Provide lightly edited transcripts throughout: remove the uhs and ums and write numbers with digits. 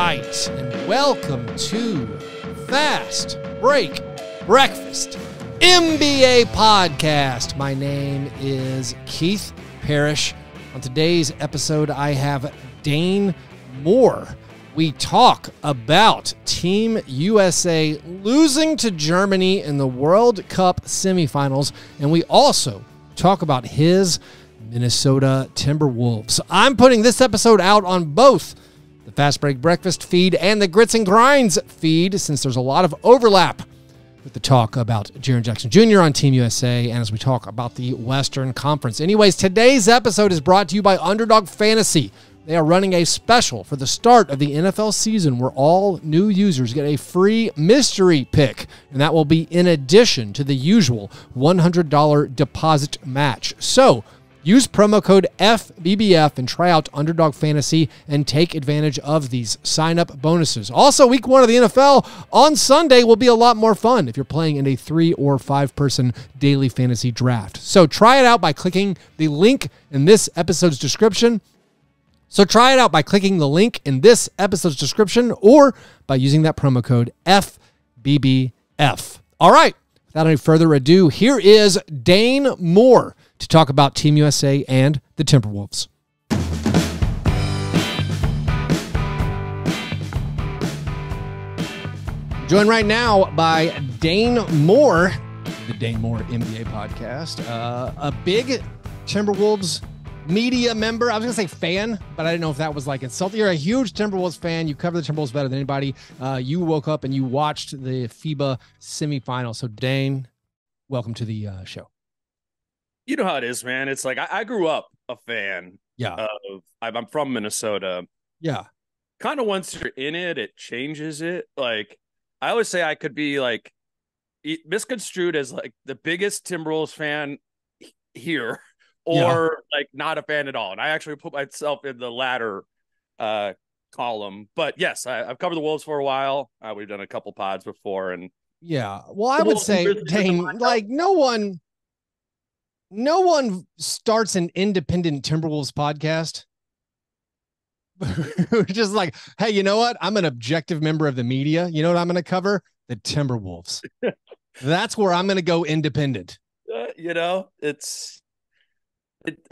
right, and welcome to Fast Break Breakfast NBA Podcast. My name is Keith Parrish. On today's episode, I have Dane Moore. We talk about Team USA losing to Germany in the World Cup semifinals, and we also talk about his Minnesota Timberwolves. I'm putting this episode out on both the Fast Break Breakfast feed and the Grits and Grinds feed, since there's a lot of overlap with the talk about Jaren Jackson Jr. on Team USA and as we talk about the Western Conference. Anyways, today's episode is brought to you by Underdog Fantasy. They are running a special for the start of the NFL season where all new users get a free mystery pick, and that will be in addition to the usual $100 deposit match. So use promo code FBBF and try out Underdog Fantasy and take advantage of these sign-up bonuses. Also, week 1 of the NFL on Sunday will be a lot more fun if you're playing in a 3 or 5 person daily fantasy draft. So try it out by clicking the link in this episode's description. Or by using that promo code FBBF. All right, without any further ado, here is Dane Moore to talk about Team USA and the Timberwolves. Joined right now by Dane Moore, the Dane Moore NBA podcast, a big Timberwolves media member. I was going to say fan, but I didn't know if that was like insulting. You're a huge Timberwolves fan. You cover the Timberwolves better than anybody. You woke up and you watched the FIBA semifinal. So Dane, welcome to the show. You know how it is, man. It's like I grew up a fan. Yeah. I'm from Minnesota. Yeah. Kind of once you're in it, it changes it. Like I always say I could be like misconstrued as like the biggest Timberwolves fan here or like not a fan at all. And I actually put myself in the latter column. But yes, I've covered the Wolves for a while. We've done a couple pods before. And yeah, well, I would say, Dane, like no one starts an independent Timberwolves podcast. Just like, hey, you know what? I'm an objective member of the media. You know what I'm going to cover? The Timberwolves. That's where I'm going to go independent.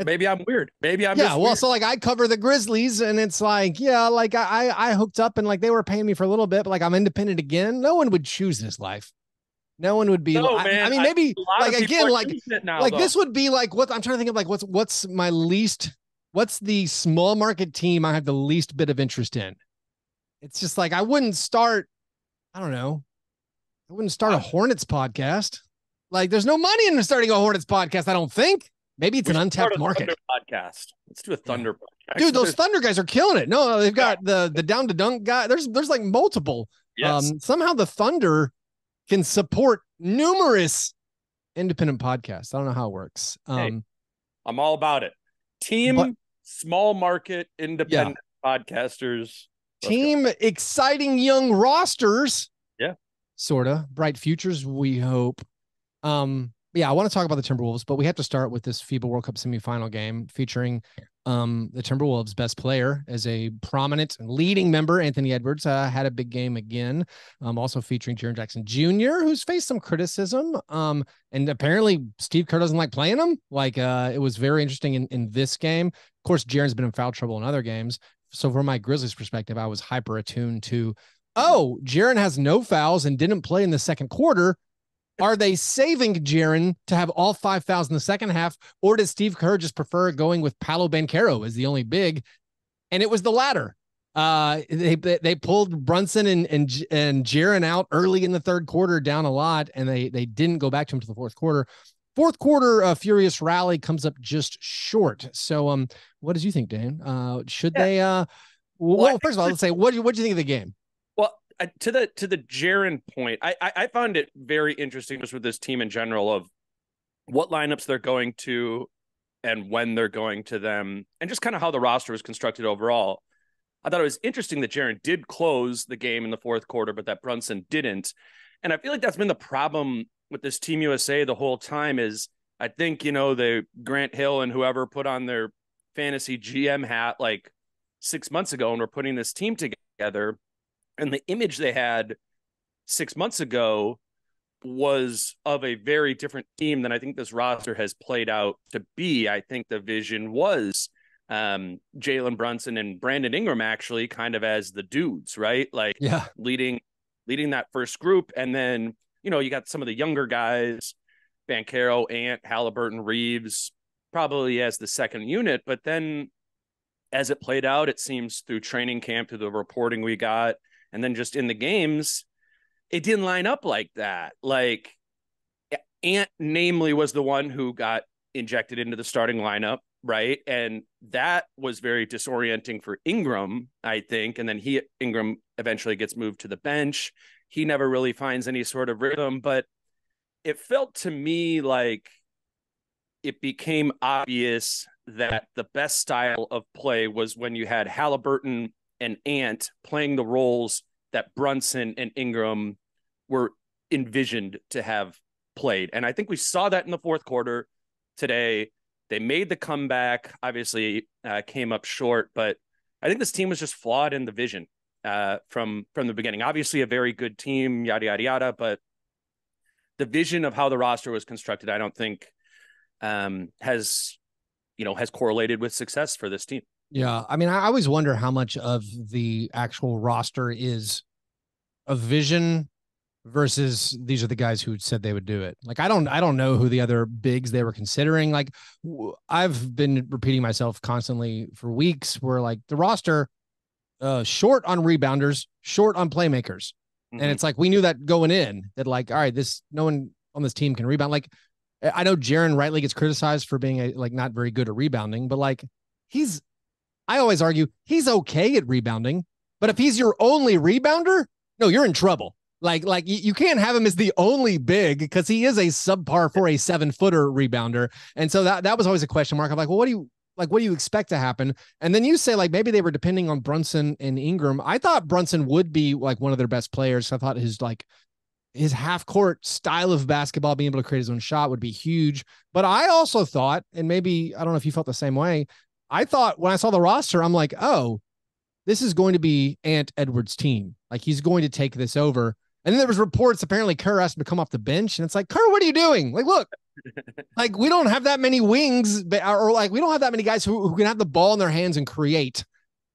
Maybe I'm weird. Maybe I'm well, weird. So like I cover the Grizzlies, and it's like, like I hooked up and like they were paying me for a little bit, but like I'm independent again. No one would choose this life. No one would be. No, man. I mean, maybe like again, now, this would be like what I'm trying to think of. Like what's the small market team I have the least bit of interest in? It's just like I wouldn't start. I don't know. I wouldn't start a Hornets podcast. Like there's no money in starting a Hornets podcast. I don't think. Maybe it's an untapped market. Podcast. Let's do a Thunder podcast. Dude, those Thunder guys are killing it. No, they've got the down to dunk guy. There's like multiple. Yes. Somehow the Thunder can support numerous independent podcasts. I don't know how it works. I'm all about it. Small market, independent podcasters. Team exciting young rosters. Yeah. Sort of. Bright futures, we hope. I want to talk about the Timberwolves, but we have to start with this FIBA World Cup semifinal game featuring the Timberwolves' best player as a prominent and leading member. Anthony Edwards had a big game again. Also featuring Jaren Jackson Jr., who's faced some criticism. And apparently Steve Kerr doesn't like playing him. Like it was very interesting in this game. Of course, Jaren's been in foul trouble in other games. So from my Grizzlies perspective, I was hyper attuned to, Jaren has no fouls and didn't play in the second quarter. Are they saving Jaren to have all 5 fouls in the second half, or does Steve Kerr just prefer going with Paolo Banchero as the only big? And it was the latter. They pulled Brunson and Jaren out early in the third quarter, down a lot, and they didn't go back to him to the fourth quarter. Fourth quarter, furious rally comes up just short. So, what did you think, Dane? Should they? Well, first of all, let's say what do you think of the game? Well, to the Jaren point, I found it very interesting just with this team in general of what lineups they're going to and when they're going to them, and just kind of how the roster was constructed overall. I thought it was interesting that Jaren did close the game in the fourth quarter, but that Brunson didn't. And I feel like that's been the problem with this Team USA the whole time is I think, the Grant Hill and whoever put on their fantasy GM hat like 6 months ago and were putting this team together. And the image they had 6 months ago was of a very different team than I think this roster has played out to be. I think the vision was Jalen Brunson and Brandon Ingram actually kind of as the dudes, right? Like Yeah. leading that first group. And then, you got some of the younger guys, Banchero, Ant, Halliburton, Reeves, probably as the second unit. But then as it played out, it seems through training camp, through the reporting we got, and then just in the games, it didn't line up like that. Like Ant, namely, was the one who got injected into the starting lineup, right? And that was very disorienting for Ingram, I think. And then Ingram eventually gets moved to the bench. He never really finds any sort of rhythm, but it felt to me like it became obvious that the best style of play was when you had Halliburton and Ant playing the roles that Brunson and Ingram were envisioned to have played. And I think we saw that in the fourth quarter today. They made the comeback, obviously came up short, but I think this team was just flawed in the vision from the beginning. Obviously a very good team, yada, yada, yada, but the vision of how the roster was constructed, I don't think has correlated with success for this team. Yeah. I mean, I always wonder how much of the actual roster is a vision versus these are the guys who said they would do it. Like, I don't know who the other bigs they were considering. Like, I've been repeating myself constantly for weeks where like the roster short on rebounders, short on playmakers. Mm-hmm. And it's like, we knew that going in that like, all right, no one on this team can rebound. Like, I know Jaren rightly gets criticized for being not very good at rebounding, but like I always argue he's okay at rebounding, but if he's your only rebounder, no, you're in trouble. Like you can't have him as the only big because he is a subpar for a 7-footer rebounder. And so that was always a question mark. I'm like, well, what do you expect to happen? And then you say like, maybe they were depending on Brunson and Ingram. I thought Brunson would be like one of their best players. I thought his half court style of basketball, being able to create his own shot would be huge. But I also thought, and maybe, I don't know if you felt the same way. I thought when I saw the roster, I'm like, oh, this is going to be Ant Edwards' team. Like he's going to take this over. And then there was reports apparently Kerr asked him to come off the bench. And it's like, Kerr, what are you doing? Like, look, like we don't have that many wings, or like we don't have that many guys who can have the ball in their hands and create.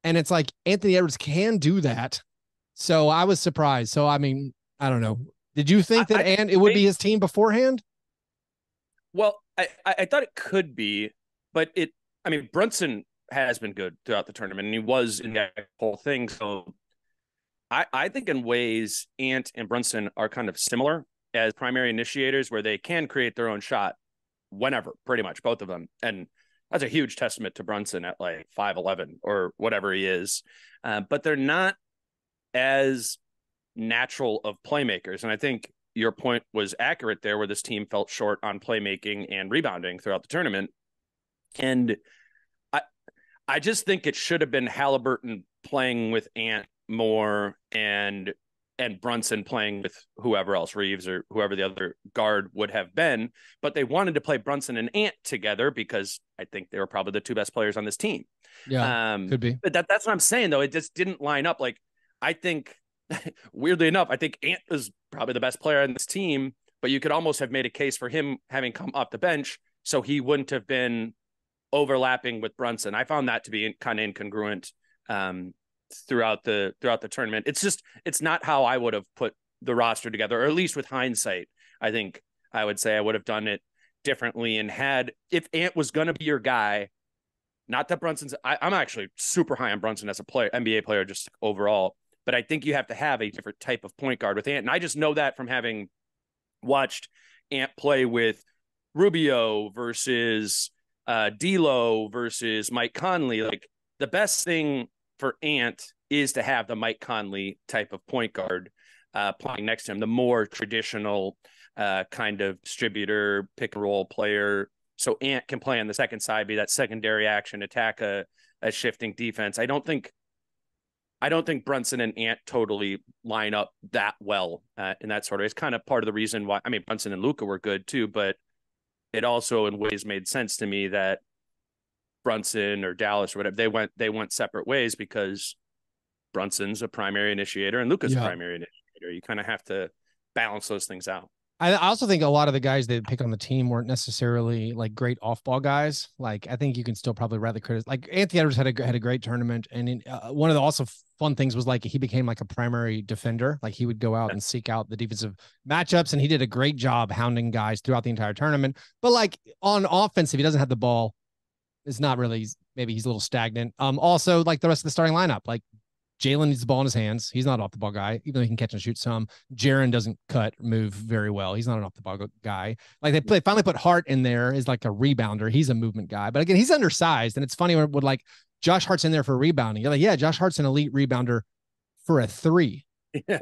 And it's like Anthony Edwards can do that. So I was surprised. So, I mean, I don't know. Did you think that it would be his team beforehand? Well, I thought it could be, but Brunson has been good throughout the tournament, and he was in that whole thing. So I think in ways Ant and Brunson are kind of similar as primary initiators where they can create their own shot whenever, pretty much, both of them. And that's a huge testament to Brunson at like 5'11" or whatever he is. But they're not as natural of playmakers. And I think your point was accurate there where this team felt short on playmaking and rebounding throughout the tournament. And I just think it should have been Halliburton playing with Ant more and Brunson playing with whoever else, Reeves or whoever the other guard would have been. But they wanted to play Brunson and Ant together because I think they were probably the two best players on this team. Yeah, could be. But that's what I'm saying, though. It just didn't line up. Like, I think, weirdly enough, I think Ant is probably the best player on this team, but you could almost have made a case for him having come off the bench so he wouldn't have been overlapping with Brunson. I found that to be kind of incongruent throughout the tournament. It's not how I would have put the roster together, or at least with hindsight, I think I would say I would have done it differently. And if Ant was going to be your guy, not that Brunson's, I'm actually super high on Brunson as a player, NBA player, just overall, but I think you have to have a different type of point guard with Ant. And I just know that from having watched Ant play with Rubio versus D'Lo versus Mike Conley. Like, the best thing for Ant is to have the Mike Conley type of point guard playing next to him, the more traditional kind of distributor, pick and roll player. So Ant can play on the second side, be that secondary action, attack a shifting defense. I don't think Brunson and Ant totally line up that well in that sort of. It's kind of part of the reason why. I mean, Brunson and Luka were good too, but it also in ways made sense to me that Brunson or Dallas or whatever, they went separate ways because Brunson's a primary initiator and Luka's Yeah. primary initiator. You kind of have to balance those things out. I also think a lot of the guys they pick on the team weren't necessarily like great off-ball guys. Like I think you can still probably rather criticize. Like Anthony Edwards had a great tournament, and one of the also fun things was like he became like a primary defender. Like he would go out and seek out the defensive matchups, and he did a great job hounding guys throughout the entire tournament. But like on offense, if he doesn't have the ball, it's not really. Maybe he's a little stagnant. Also like the rest of the starting lineup, like Jalen needs the ball in his hands. He's not an off the ball guy, even though he can catch and shoot some. Jaren doesn't move very well. He's not an off the ball guy. Like they finally put Hart in there as like a rebounder. He's a movement guy, but again, he's undersized. And it's funny when like Josh Hart's in there for rebounding. You're like, yeah, Josh Hart's an elite rebounder for a 3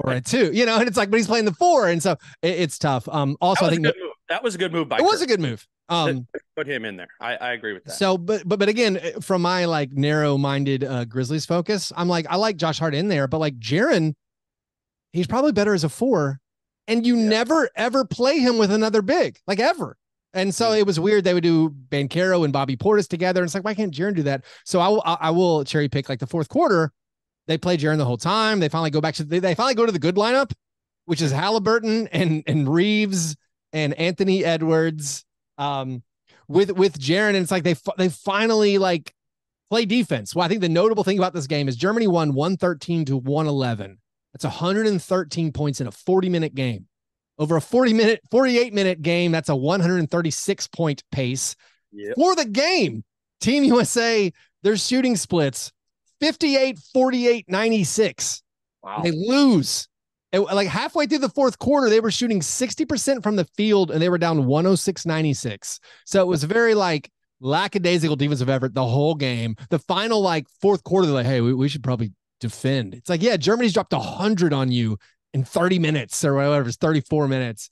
or a 2, and it's like, but he's playing the 4. And so it's tough. Also, I think that was a good move by It was a good move. Put him in there. I agree with that. So, but again, from my like narrow-minded Grizzlies focus, I'm like, I like Josh Hart in there, but like Jaren, he's probably better as a 4, and you never ever play him with another big, like ever. And so it was weird. They would do Banchero and Bobby Portis together, and it's like, why can't Jaren do that? So I will cherry pick like the fourth quarter. They play Jaren the whole time. They finally go back to they finally go to the good lineup, which is Halliburton and Reeves and Anthony Edwards. With Jaren, and it's like they finally like play defense. Well, I think the notable thing about this game is Germany won 113-111. That's 113 points in a 40-minute game. Over a 48-minute game, that's a 136-point pace. Yep. For the game, Team USA, their shooting splits 58, 48, 96. Wow. They lose. Like halfway through the fourth quarter, they were shooting 60% from the field, and they were down 106-96. So it was very like lackadaisical defensive effort the whole game. The final like fourth quarter, they're like, hey, we should probably defend. It's like, yeah, Germany's dropped 100 on you in 30 minutes or whatever. It's 34 minutes.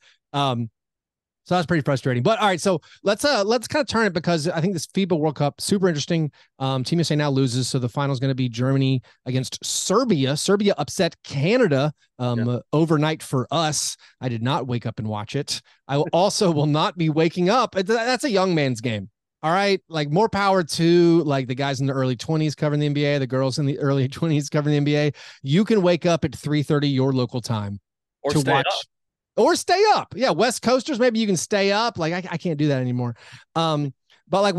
So that's pretty frustrating. But all right, so let's kind of turn it, because I think this FIBA World Cup super interesting. Team USA now loses, so the final is going to be Germany against Serbia. Serbia upset Canada overnight for us. I did not wake up and watch it. I also will not be waking up. That's a young man's game. All right, like more power to like the guys in the early 20s covering the NBA, the girls in the early 20s covering the NBA. You can wake up at 3:30 your local time to watch. Or stay up. Yeah. West Coasters, maybe you can stay up. Like I can't do that anymore. But like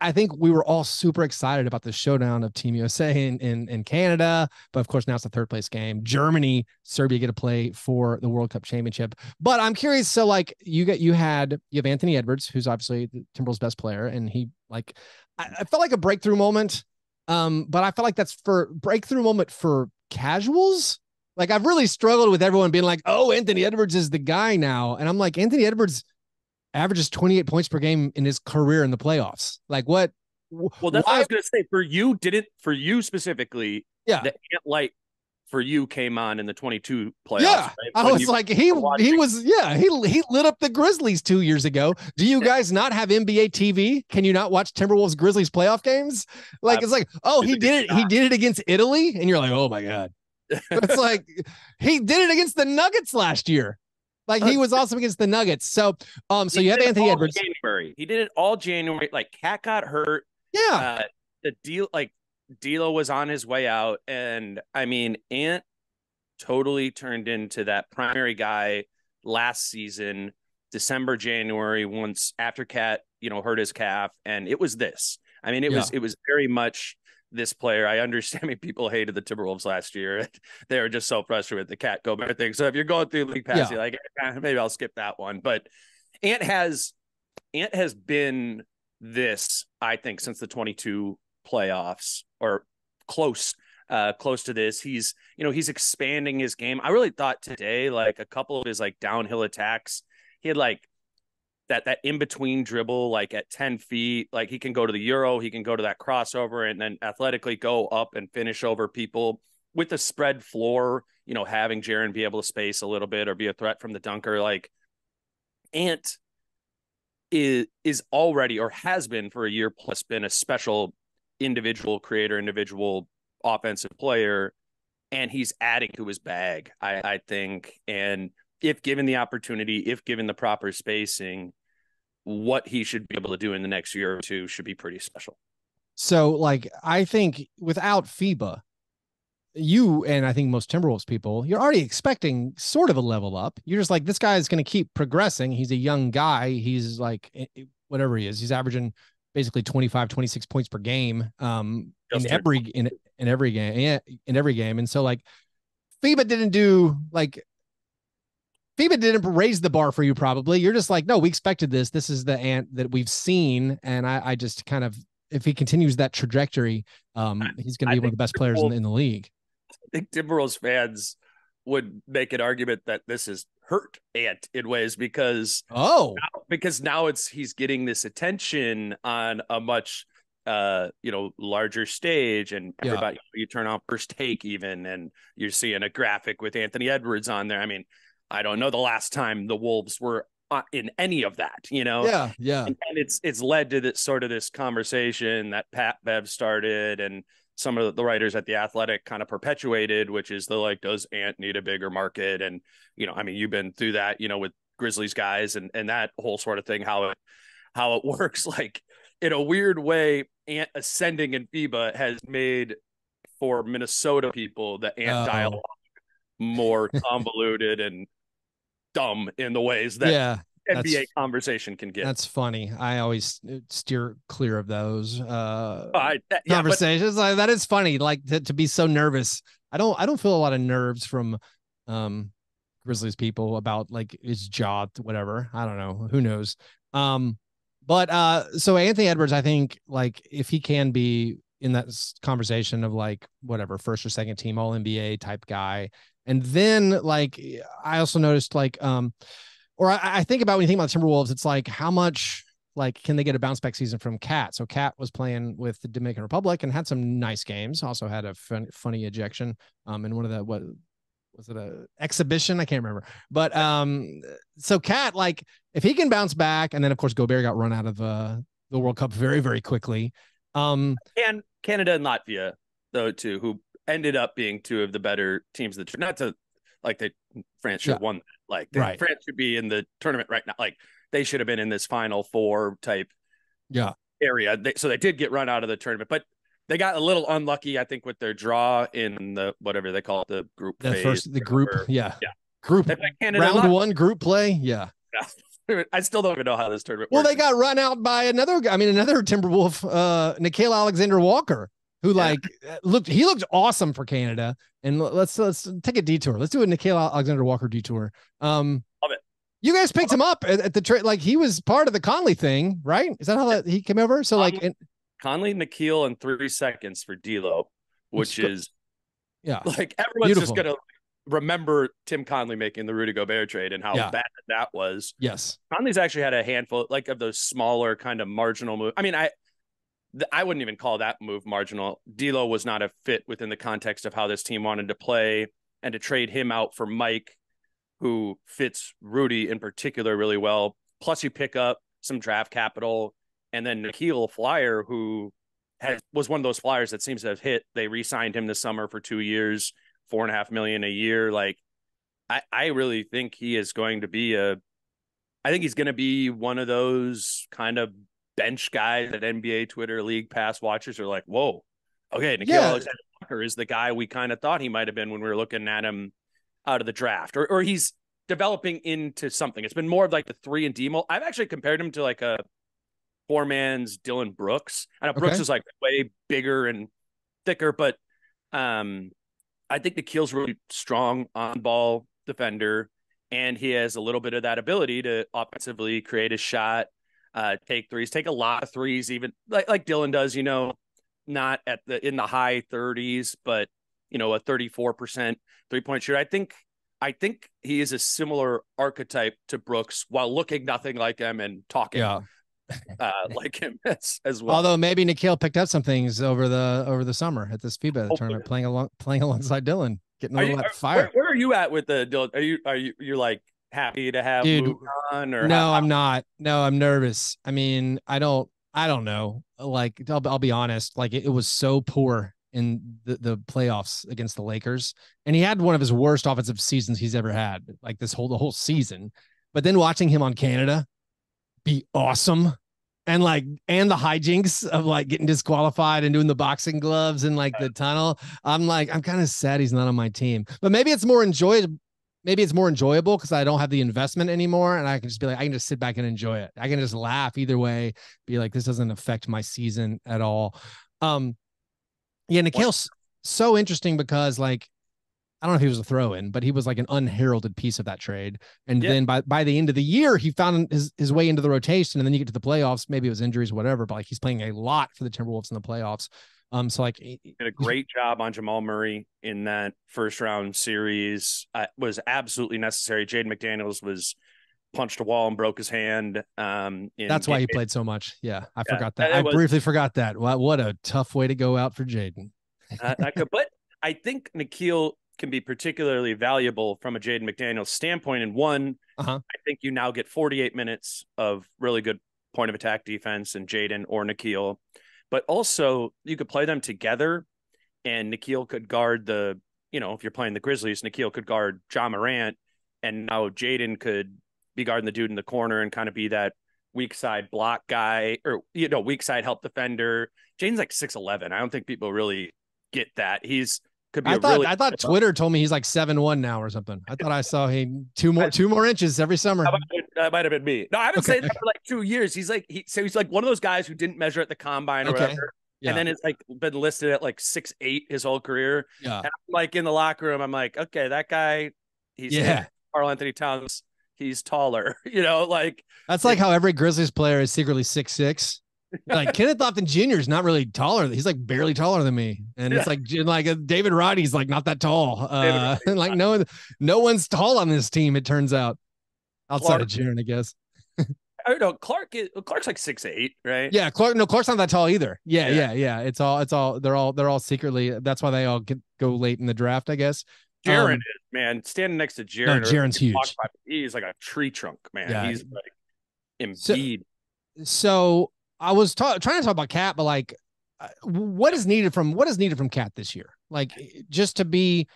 I think we were all super excited about the showdown of Team USA in Canada. But of course, now it's the third place game. Germany, Serbia get to play for the World Cup championship. But I'm curious. So like you have Anthony Edwards, who's obviously the Timberwolves' best player. And he like, I felt like a breakthrough moment. But I feel like that's for breakthrough moment for casuals. Like I've really struggled with everyone being like, oh, Anthony Edwards is the guy now. And I'm like, Anthony Edwards averages 28 points per game in his career in the playoffs. Like what? Well, that's what I was going to say. For you specifically, the Ant Light for you came on in the 22 playoffs. Yeah. Right? I was like, he lit up the Grizzlies 2 years ago. Do you guys not have NBA TV? Can you not watch Timberwolves Grizzlies playoff games? Like, it's like, oh, he did it. He did it against Italy. And you're like, oh my God. It's like he did it against the Nuggets last year. Like he was awesome against the Nuggets. So you have Anthony Edwards. January. He did it all January. Like Cat got hurt. Yeah. The deal, like D'Lo was on his way out, and I mean Ant totally turned into that primary guy last season, December, January, once after Cat, hurt his calf, and it was this. I mean, it was very much this player. I understand. I mean, people hated the Timberwolves last year. They were just so frustrated with the Cat Gobert thing. So if you're going through League Pass, you're like, maybe I'll skip that one. But Ant has been this, I think, since the 22 playoffs, or close to this. He's expanding his game. I really thought today, like a couple of his like downhill attacks, he had like that in-between dribble, like at 10 feet, like he can go to the Euro, he can go to that crossover and then athletically go up and finish over people with the spread floor, having Jaren be able to space a little bit or be a threat from the dunker. Like Ant is already, or has been for a year plus, been a special individual creator, individual offensive player, and he's adding to his bag, I think. And if given the opportunity, if given the proper spacing, what he should be able to do in the next year or two should be pretty special. So like, I think without FIBA, you and I think most Timberwolves people, you're already expecting sort of a level up. You're just like, this guy is going to keep progressing. He's a young guy. He's like, whatever he is, he's averaging basically 25, 26 points per game in every game. Yeah, in every game. And so like FIBA didn't raise the bar for you. Probably you're just like, no, we expected this. This is the Ant that we've seen. And I just kind of, if he continues that trajectory, he's going to be one of the best players in the league. I think Timberwolves fans would make an argument that this has hurt Ant in ways because now he's getting this attention on a much larger stage, and everybody you turn on First Take even, and you're seeing a graphic with Anthony Edwards on there. I mean, I don't know the last time the Wolves were in any of that, Yeah. And it's led to this conversation that Pat Bev started and some of the writers at The Athletic kind of perpetuated, which is does Ant need a bigger market? And, I mean, you've been through that, with Grizzlies guys and that whole sort of thing, how it works. Like, in a weird way, Ant ascending in FIBA has made, for Minnesota people, the Ant dialogue more convoluted and dumb in the ways that NBA conversation can get. That's funny. I always steer clear of those conversations. Like, that is funny. Like to be so nervous. I don't feel a lot of nerves from Grizzlies people about like his jaw, whatever. I don't know. Who knows? But so Anthony Edwards, I think, like, if he can be in that conversation of like whatever first or second team All NBA type guy, and then like I also noticed like or I think about when you think about the Timberwolves, it's like how much like can they get a bounce back season from Cat? So Cat was playing with the Dominican Republic and had some nice games. Also had a funny ejection in one of the, what was it, a exhibition? I can't remember. But so Cat, like if he can bounce back, and then of course Gobert got run out of the World Cup very, very quickly. And Canada and Latvia though too, who ended up being two of the better teams that not to like France should have won. Like France should be in the tournament right now. Like they should have been in this Final Four type area. So they did get run out of the tournament, but they got a little unlucky, I think, with their draw in the whatever they call it, the group phase. Group. Group round one group play. Yeah. I still don't even know how this tournament works. Well, they got run out by another Timberwolf, Nickeil Alexander-Walker, who looked awesome for Canada. And let's take a detour. Let's do a Nickeil Alexander-Walker detour. Love it. You guys picked him up at the trade. Like he was part of the Conley thing, right? Is that how he came over? So Conley, Nickeil, and 3 seconds for D'Lo, which is like everyone's beautiful. Just gonna remember Tim Connelly making the Rudy Gobert trade and how bad that was. Yes, Conley's actually had a handful like of those smaller kind of marginal moves. I mean, I wouldn't even call that move marginal. D'Lo was not a fit within the context of how this team wanted to play, and to trade him out for Mike, who fits Rudy in particular really well. Plus, you pick up some draft capital, and then Nickeil Flyer, who was one of those Flyers that seems to have hit. They re-signed him this summer for 2 years, $4.5 million a year. Like, I really think he is going to be I think he's going to be one of those kind of bench guys that NBA Twitter League Pass watchers are like, whoa, okay, Nickeil Alexander-Walker is the guy we kind of thought he might have been when we were looking at him out of the draft, or he's developing into something. It's been more of like the 3-and-D mold. I've actually compared him to like a poor man's Dylan Brooks. I know Brooks is like way bigger and thicker, but I think Nickeil's really strong on ball defender, and he has a little bit of that ability to offensively create a shot, take threes, take a lot of threes, even like Dylan does, not in the high 30s, but a 34% 3-point shooter. I think he is a similar archetype to Brooks while looking nothing like him and talking like him as well. Although maybe Nickeil picked up some things over the summer at this FIBA tournament, playing alongside Dylan, getting a little fire. Where are you at with the Dylan? Are you like happy to have moved on, or no? I'm not. No, I'm nervous. I mean, I don't know. Like, I'll be honest. Like, it was so poor in the playoffs against the Lakers, and he had one of his worst offensive seasons he's ever had, like the whole season. But then watching him on Canada be awesome, and the hijinks of like getting disqualified and doing the boxing gloves and like the tunnel. I'm kind of sad he's not on my team, but maybe it's more enjoyable. Maybe it's more enjoyable because I don't have the investment anymore, and I can just be like, I can just sit back and enjoy it. I can just laugh either way, be like, this doesn't affect my season at all. Yeah, Nikhil's so interesting because like, I don't know if he was a throw-in, but he was like an unheralded piece of that trade. And then by the end of the year, he found his way into the rotation. And then you get to the playoffs, maybe it was injuries, whatever, but like he's playing a lot for the Timberwolves in the playoffs. So like he did a great job on Jamal Murray in that first round series. Was absolutely necessary. Jaden McDaniels was punched a wall and broke his hand. That's why he played so much. Yeah, I forgot that. I briefly forgot that. What a tough way to go out for Jaden. But I think Nikhil can be particularly valuable from a Jaden McDaniels standpoint. And one, I think you now get 48 minutes of really good point of attack defense in Jaden or Nikhil, but also you could play them together and Nikhil could guard if you're playing the Grizzlies, Nikhil could guard Ja Morant, and now Jaden could be guarding the dude in the corner and kind of be that weak side block guy or, weak side help defender. Jaden's like 6'11". I don't think people really get that. I thought Twitter told me he's like 7'1" now or something. I thought I saw him two more inches every summer. That might have been me. No, I haven't said that for like 2 years. He's like one of those guys who didn't measure at the combine or whatever. Yeah. And then it's like been listed at like 6'8" his whole career. Yeah. And I'm like in the locker room, I'm like, okay, that guy, he's Karl Anthony Towns, he's taller. That's like how every Grizzlies player is secretly 6'6". Like Kenneth Lofton Jr. is not really taller. He's like barely taller than me. And it's like David Roddy's like not that tall. Like no one's tall on this team, it turns out. Outside of Jaren, I guess. I don't know. Clark's like 6'8", right? Yeah, Clark's not that tall either. Yeah. It's all they're all secretly, that's why they all go late in the draft, I guess. Jaren is, man, standing next to Jaren. No, Jaren's huge. He's like a tree trunk, man. Yeah. He's like Embiid. So I was trying to talk about Cat, but like, what is needed from Cat this year? Like, just to be,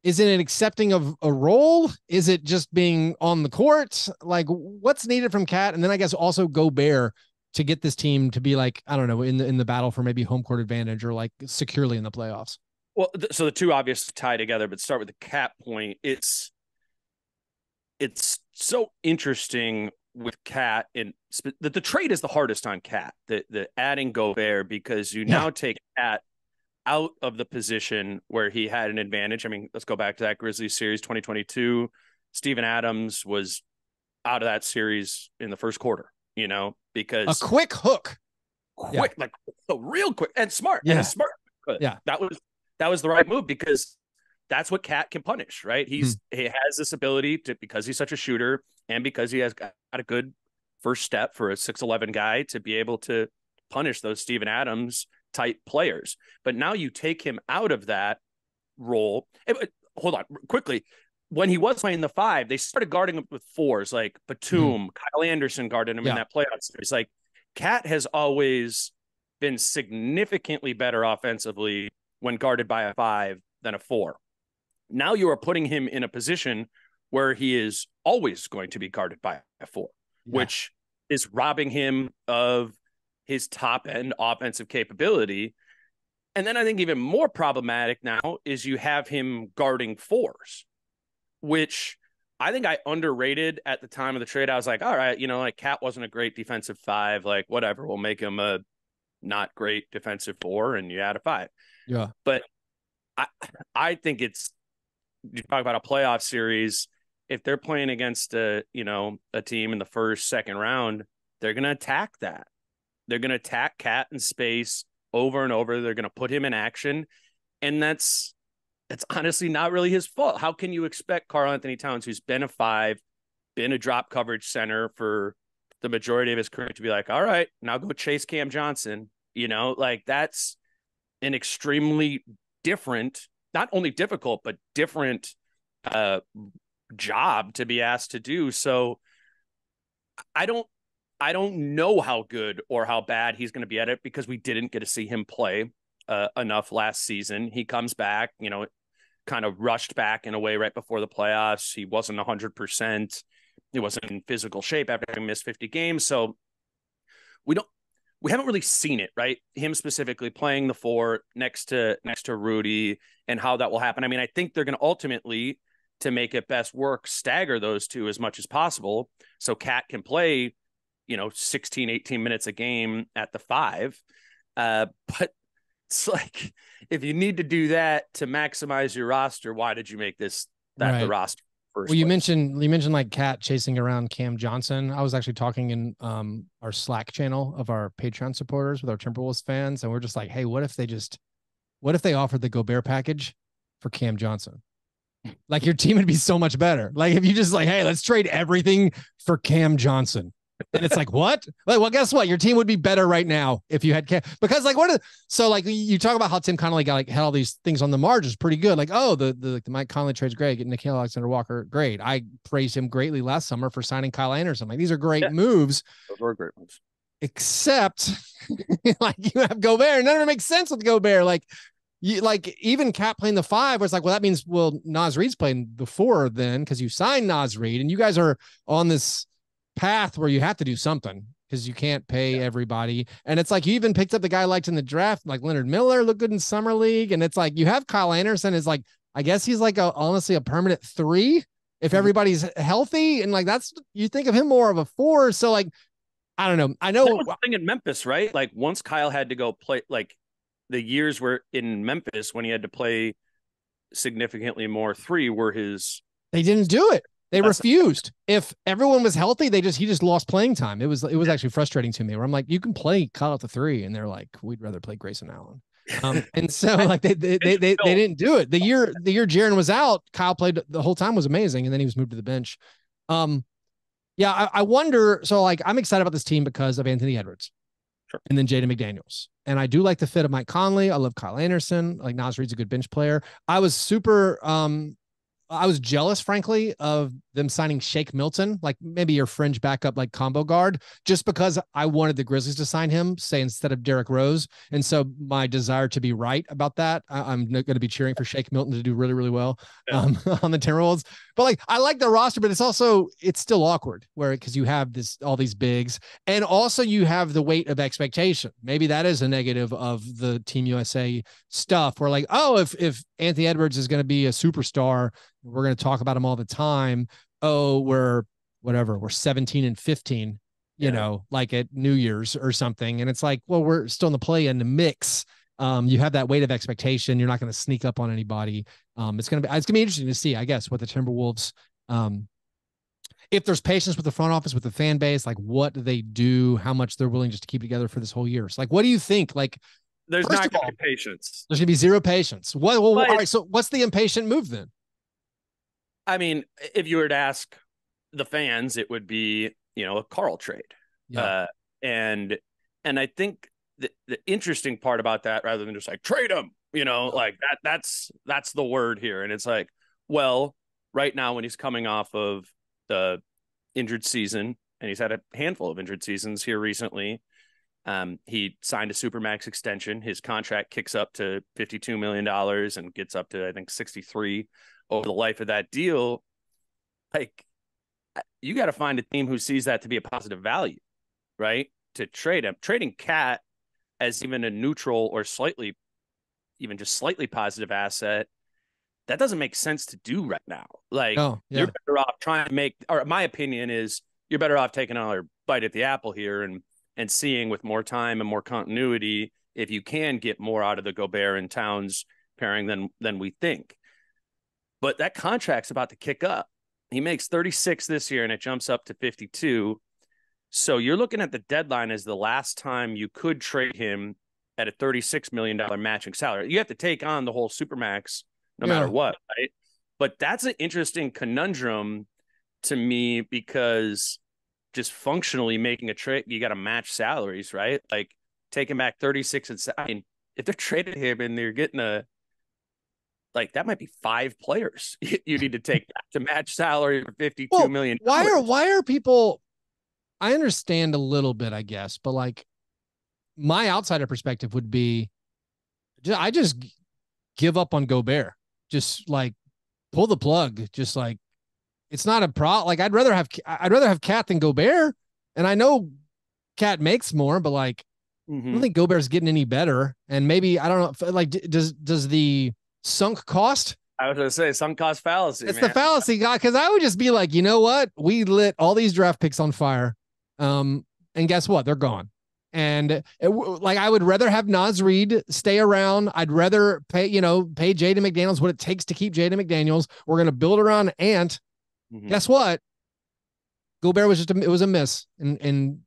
is it an accepting of a role? Is it just being on the court? Like, what's needed from Cat? And then I guess also Gobert to get this team to be like, I don't know, in the battle for maybe home court advantage or like securely in the playoffs. Well, so the two obviously tie together, but start with the Cat point. It's so interesting with Cat, and the trade is the hardest on Cat, the adding Gobert, because you now take Cat out of the position where he had an advantage. I mean, let's go back to that Grizzlies series 2022. Steven Adams was out of that series in the first quarter, because a quick hook, like a real quick and smart, and a smart. Yeah, that was the right move, because that's what Cat can punish, right? He has this ability to, because he's such a shooter and because he has got a good first step for a 6'11" guy, to be able to punish those Steven Adams type players. But now you take him out of that role. Hold on quickly. When he was playing the 5, they started guarding him with 4s, like Batum, Kyle Anderson guarded him in that playoff series. Like, Cat has always been significantly better offensively when guarded by a 5 than a 4. Now you are putting him in a position where he is always going to be guarded by a 4, which is robbing him of his top end offensive capability. And then I think even more problematic now is you have him guarding 4s, which I think I underrated at the time of the trade. I was like, all right, like Cat wasn't a great defensive 5, like whatever, we'll make him a not great defensive 4 and you add a 5. Yeah. But I think you talk about a playoff series, if they're playing against a team in the first, second round, they're going to attack that. They're going to attack Cat in space over and over. They're going to put him in action. And that's honestly not really his fault. How can you expect Karl Anthony Towns, who's been a 5, been a drop coverage center for the majority of his career, to be like, all right, now go chase Cam Johnson? Like, that's an extremely different, not only difficult, but different job to be asked to do. So I don't know how good or how bad he's going to be at it, because we didn't get to see him play enough last season. He comes back, kind of rushed back in a way right before the playoffs. He wasn't 100%. He wasn't in physical shape after having missed 50 games. So we we haven't really seen it, right? Him specifically playing the 4 next to Rudy and how that will happen. I mean, I think they're going to ultimately, to make it best work, stagger those two as much as possible so Cat can play, 16, 18 minutes a game at the 5. But it's like, if you need to do that to maximize your roster, why did you make that the roster? Well, you mentioned like Cat chasing around Cam Johnson. I was actually talking in our Slack channel of our Patreon supporters with our Timberwolves fans, and we're just like, hey, what if they offered the Gobert package for Cam Johnson? Like, your team would be so much better. Like, if you just like, hey, let's trade everything for Cam Johnson. And it's like, what? Like, well, guess what? Your team would be better right now if you had Cam. Because like, so like you talk about how Tim Connelly had all these things on the margins pretty good. Like, oh, the Mike Conley trade's great. Getting Nickeil Alexander-Walker, great. I praised him greatly last summer for signing Kyle Anderson. Like, these are great moves. Those were great moves. Except like, you have Gobert. None of it makes sense with Gobert. Like, even Cat playing the 5 was like, well, that means, Naz Reid's playing the 4 then, because you signed Naz Reid, and you guys are on this path where you have to do something because you can't pay everybody. And it's like, you even picked up the guy I liked in the draft, like Leonard Miller, looked good in summer league. And it's like, you have Kyle Anderson is like, I guess he's like honestly a permanent 3 if everybody's healthy. And like, you think of him more of a 4. So like, I don't know. I know that was the thing in Memphis, right? Like, once Kyle had to go play, like the years were in Memphis when he had to play significantly more 3 were his. They didn't do it. They refused. If everyone was healthy, he just lost playing time. It was actually frustrating to me, where I'm like, you can play Kyle at the 3, and they're like, we'd rather play Grayson Allen. And so like they didn't do it. The year Jaren was out, Kyle played the whole time, was amazing, and then he was moved to the bench. Yeah, I wonder. So like, I'm excited about this team because of Anthony Edwards, and then Jaden McDaniels, and I do like the fit of Mike Conley. I love Kyle Anderson. Like, Naz Reid's a good bench player. I was jealous, frankly, of them signing Shake Milton, like maybe your fringe backup, like combo guard, just because I wanted the Grizzlies to sign him, say, instead of Derrick Rose. And so my desire to be right about that, I'm going to be cheering for Shake Milton to do really, really well on the Timberwolves. But like, I like the roster, but it's still awkward because you have all these bigs, and also you have the weight of expectation. Maybe that is a negative of the Team USA stuff, where like, oh, if Anthony Edwards is going to be a superstar, we're going to talk about him all the time. Oh, we're 17 and 15, like at New Year's or something. And it's like, well, we're still in the play in the mix. You have that weight of expectation. You're not going to sneak up on anybody. It's going to be interesting to see, I guess, what the Timberwolves, if there's patience with the front office, with the fan base, like what do they do, how much they're willing just to keep together for this whole year. So like, what do you think? Like, there's not going to be patience. There's going to be zero patience. All right. So what's the impatient move then? I mean, if you were to ask the fans, it would be, a Carl trade. Yeah. And I think the interesting part about that, rather than just like trade him, like that's the word here. And it's like, well, right now when he's coming off of the injured season, and he's had a handful of injured seasons here recently, he signed a Supermax extension. His contract kicks up to $52 million and gets up to, I think, 63 over the life of that deal. Like, you got to find a team who sees that to be a positive value, right? To trade him. Trading Cat as even a neutral or even just slightly positive asset, that doesn't make sense to do right now. Like, you're better off trying to or my opinion is, you're better off taking another bite at the apple here and seeing with more time and more continuity if you can get more out of the Gobert and Towns pairing than we think. But that contract's about to kick up. He makes 36 this year, and it jumps up to 52. So you're looking at the deadline as the last time you could trade him at a $36 million matching salary. You have to take on the whole Supermax no matter what, right? But that's an interesting conundrum to me, because just functionally making a trade, you got to match salaries, right? Like, taking back 36 and I mean, if they're trading him and they're getting that might be 5 players you need to take to match salary for $52 million. Why are people? I understand a little bit, I guess, but like, my outsider perspective would be, I just give up on Gobert. Just like pull the plug. Just like, it's not a problem. Like, I'd rather have Cat than Gobert, and I know Cat makes more, but like, I don't think Gobert's getting any better. And maybe, I don't know, like, does the sunk cost? I was going to say sunk cost fallacy. It's the fallacy guy. Cause I would just be like, you know what? We lit all these draft picks on fire. And guess what? They're gone. And like, I would rather have Naz Reid stay around. I'd rather pay Jaden McDaniels what it takes to keep Jaden McDaniels. We're going to build around Ant. Guess what? Gobert was it was a miss, and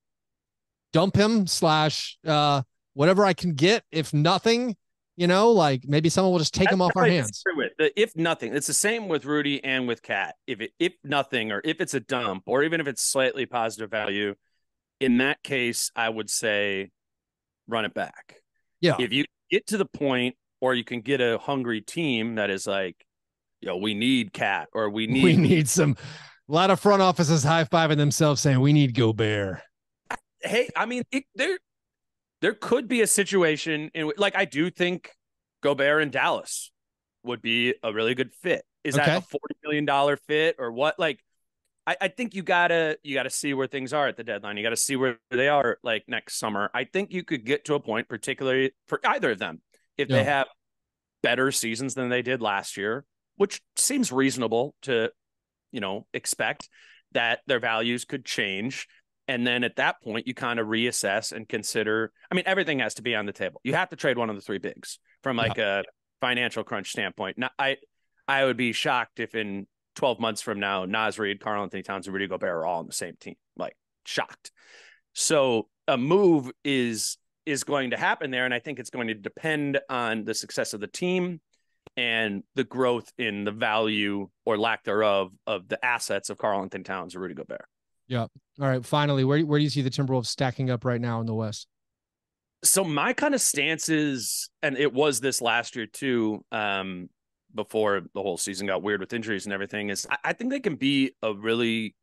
dump him / whatever I can get. If nothing, like maybe someone will just take him off our hands. If nothing, it's the same with Rudy and with Cat. If nothing, or if it's a dump, or even if it's slightly positive value, in that case, I would say run it back. Yeah. If you get to the point, or you can get a hungry team that is like, we need Cat, or we need some. A lot of front offices high-fiving themselves saying, we need Gobert. Hey, I mean, there could be a situation in which, like, I do think Gobert in Dallas would be a really good fit. Is that a $40 million fit or what? Like, I think you gotta see where things are at the deadline. You got to see where they are like next summer. I think you could get to a point, particularly for either of them, if they have better seasons than they did last year, which seems reasonable to expect, that their values could change. And then at that point, you kind of reassess and consider, I mean, everything has to be on the table. You have to trade one of the three bigs from like a financial crunch standpoint. Now, I would be shocked if in 12 months from now, Naz Reid, Karl-Anthony Towns, and Rudy Gobert are all on the same team. Like, shocked. So a move is going to happen there. And I think it's going to depend on the success of the team and the growth in the value or lack thereof of the assets of Karl-Anthony Towns or Rudy Gobert. Yeah. All right. Finally, where do you see the Timberwolves stacking up right now in the West? So my kind of stance is, and it was this last year too, before the whole season got weird with injuries and everything, is I think they can be a really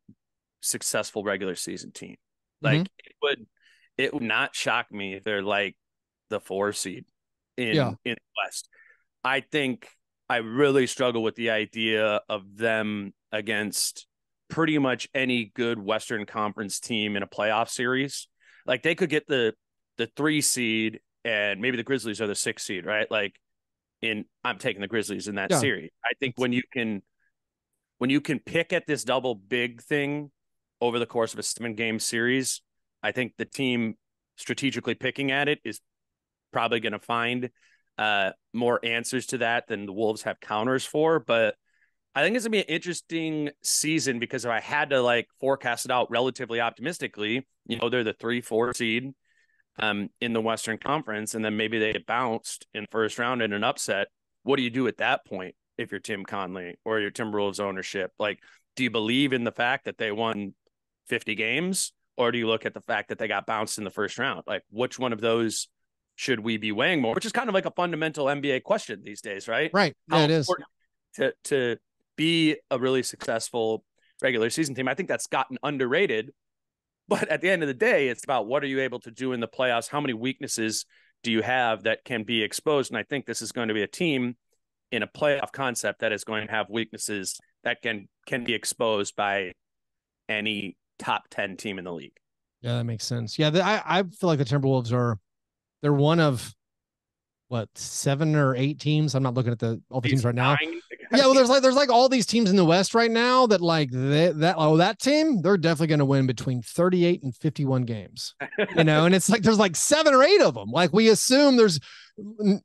successful regular season team. Like it would not shock me if they're like the 4 seed in the West. I think I really struggle with the idea of them against pretty much any good Western Conference team in a playoff series. Like, they could get the 3 seed and maybe the Grizzlies are the 6 seed, right? Like, I'm taking the Grizzlies in that series. I think when you can pick at this double big thing over the course of a 7-game series, I think the team strategically picking at it is probably going to find more answers to that than the Wolves have counters for. But I think it's gonna be an interesting season, because if I had to like forecast it out relatively optimistically, they're the 3-4 seed in the Western Conference, and then maybe they get bounced in first round in an upset. What do you do at that point if you're Tim Connelly or your Timberwolves ownership? Like, do you believe in the fact that they won 50 games, or do you look at the fact that they got bounced in the first round? Like, which one of those should we be weighing more? Which is kind of like a fundamental NBA question these days, right? Right. Yeah, it is. To be a really successful regular season team. I think that's gotten underrated. But at the end of the day, it's about what are you able to do in the playoffs? How many weaknesses do you have that can be exposed? And I think this is going to be a team in a playoff concept that is going to have weaknesses that can be exposed by any top 10 team in the league. Yeah, that makes sense. Yeah, I feel like the Timberwolves they're one of 7 or 8 teams. I'm not looking at all the teams right now. Yeah, well, there's like all these teams in the West right now that like that team, they're definitely going to win between 38 and 51 games. And it's like there's like 7 or 8 of them. Like, we assume there's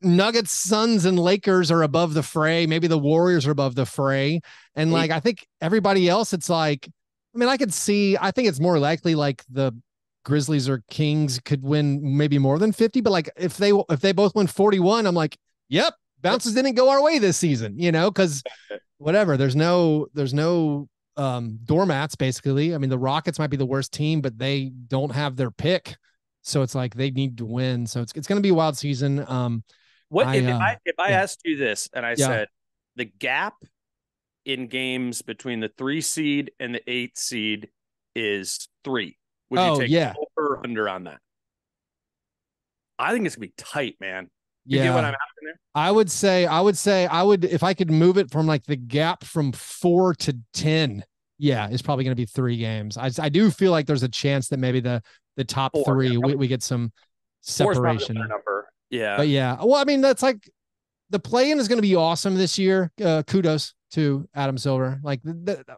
Nuggets, Suns, and Lakers are above the fray. Maybe the Warriors are above the fray. And like, I think everybody else, it's like, I mean, I think it's more likely like the Grizzlies or Kings could win maybe more than 50, but like if they both win 41, I'm like, yep, bounces didn't go our way this season, because whatever, there's no doormats basically. I mean, the Rockets might be the worst team, but they don't have their pick, so it's like they need to win. So it's going to be a wild season. If I asked you this and I said the gap in games between the 3 seed and the 8 seed is 3. Would you take over or under on that? I think it's gonna be tight, man. You get what I'm asking there? I would say if I could move it from like the gap from 4 to 10. Yeah, it's probably going to be 3 games. I do feel like there's a chance that maybe the top 3 we get some separation. Number. Yeah. But yeah, well, I mean, that's like the play-in is going to be awesome this year. Kudos to Adam Silver. Like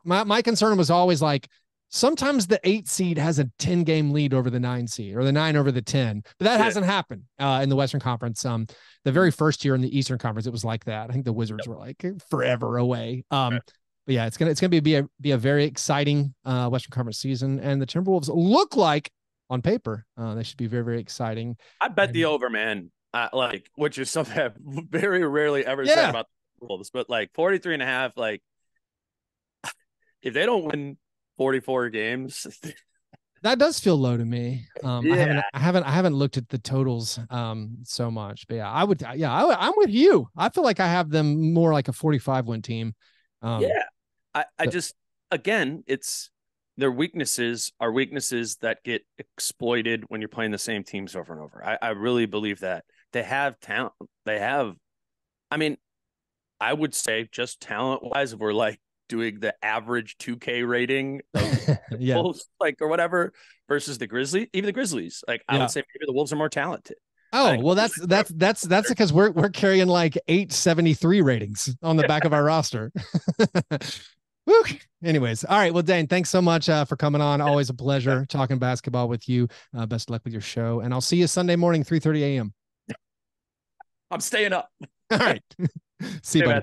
my concern was always like, sometimes the 8 seed has a 10-game lead over the 9 seed or the 9 over the 10, but that hasn't happened in the Western Conference. The very first year in the Eastern Conference, it was like that. I think the Wizards were like forever away. But yeah, it's gonna be a very exciting Western Conference season, and the Timberwolves look like on paper they should be very, very exciting. I bet the over, man. Which is something I've very rarely ever said about the Wolves, but like 43.5, like if they don't win 44 games, that does feel low to me. I haven't looked at the totals so much, but I'm with you. I feel like I have them more like a 45 win team. Just, again, it's their weaknesses are weaknesses that get exploited when you're playing the same teams over and over. I really believe that they have talent. I mean, I would say just talent wise, if we're like doing the average 2K rating of Wolves, like, or whatever, versus the Grizzlies, even the Grizzlies, like I would say maybe the Wolves are more talented. Oh, well, that's because we're carrying like 873 ratings on the back of our roster. Woo. Anyways, all right. Well, Dane, thanks so much for coming on. Always a pleasure talking basketball with you. Best of luck with your show, and I'll see you Sunday morning, 3:30 a.m. I'm staying up. All right. See you, buddy.